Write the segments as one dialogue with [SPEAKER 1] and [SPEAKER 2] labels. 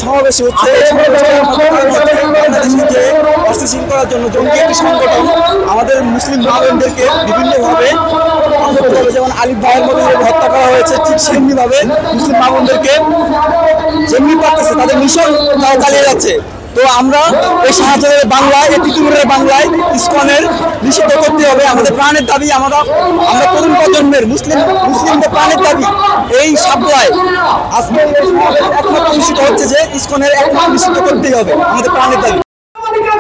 [SPEAKER 1] সমাবেশে হচ্ছে অস্থিতিশীল করার জন্য জঙ্গি একটি সংগঠন আমাদের মুসলিম ভাইদেরকে বিভিন্নভাবে যেমন আলিফ ভাইয়ের মধ্যে হত্যা করা হয়েছে, ঠিক সেমনিভাবে মুসলিম ভাইদেরকে যেমনি পারতেছে তাদের মিশন তারা চালিয়ে যাচ্ছে। তো আমরা এই শাহজাহানের বাংলায়, এই তিতুমিরের বাংলায় ইসকনের নিষিদ্ধ করতে হবে। আমাদের প্রাণের দাবি, আমরা তরুণ প্রজন্মের মুসলিমদের প্রাণের দাবি এই সাবলায় আজকে একমাত্র নিশ্চিত হচ্ছে যে ইসকনের একমাত্র নিষিদ্ধ করতেই হবে, আমাদের প্রাণের দাবি।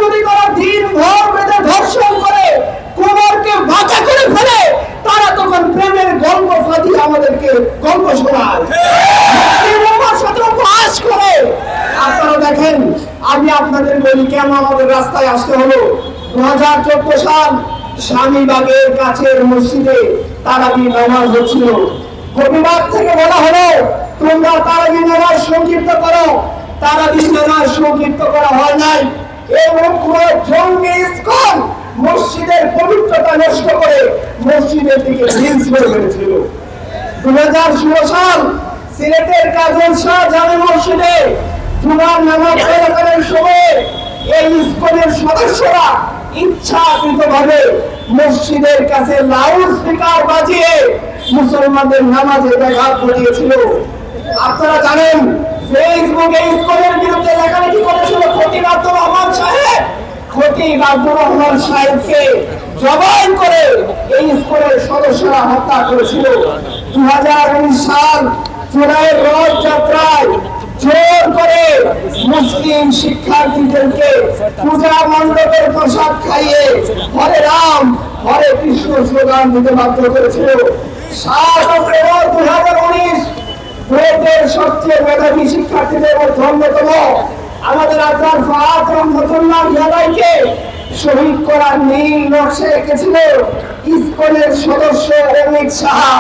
[SPEAKER 2] যদি তারা দিন ভর বেঁধে ধর্ষণ করে কোমরকে বাঁকা করে ফেলে, তারা তখন প্রেমের গল্প ফাঁদিয়ে আমাদেরকে গল্প শোনায়, সাথে উপহাস করে। আপনারা দেখেন, আমি আপনাদের বলি কেন আমাদের রাস্তায় আসতে হলো। 2014 সাল স্বামীবাগের কাছের মসজিদে তারাবি নামাজ হচ্ছিল। কবিবাগ থেকে বলা হলো তোমরা তারাবি নামাজ সংক্ষিপ্ত করো। তারাবি নামাজ সংক্ষিপ্ত করা হয় নাই। এই উগ্র জঙ্গি ইসকন মসজিদের পবিত্রতা নষ্ট করে মসজিদের দিকে ঢিল ছুঁড়ে ফেলেছিল। 2016 সাল সিলেটের কাজল শাহ জামে মসজিদে জুমার নামাজ চলাকালীন সময়ে এই ইসকনের সদস্যরা ইচ্ছাকৃতভাবে মসজিদের কাছে লাউড স্পিকার বাজিয়ে মুসলমানদের নামাজে ব্যাঘাত ঘটিয়েছিল। আপনারা জানেন, ফেসবুকে ইসকনের বিরুদ্ধে লেখালেখি করেছিল খতিব আব্দুর রহমান সাহেব। খতিব আব্দুর রহমান সাহেবকে জবাই করে এই ইসকনের সদস্যরা হত্যা করেছিল। 2019 সাল জুলাইয়ের রথযাত্রায় জোর করে মুসলিম শিক্ষার্থীদেরকে পূজা মণ্ডপের প্রসাদ খাইয়ে হরে রাম হরে কৃষ্ণ স্লোগান দিতে বাধ্য করেছিল। 7 অক্টোবর 2019 বুয়েটের সবচেয়ে মেধাবী শিক্ষার্থীদের মধ্যে অন্যতম আমাদের আজহার ফাহাদ রহমতুল্লাহ ইয়ালাইকে শহীদ করার নীল নকশা এঁকেছিল ইসকনের সদস্য অমিত সাহা।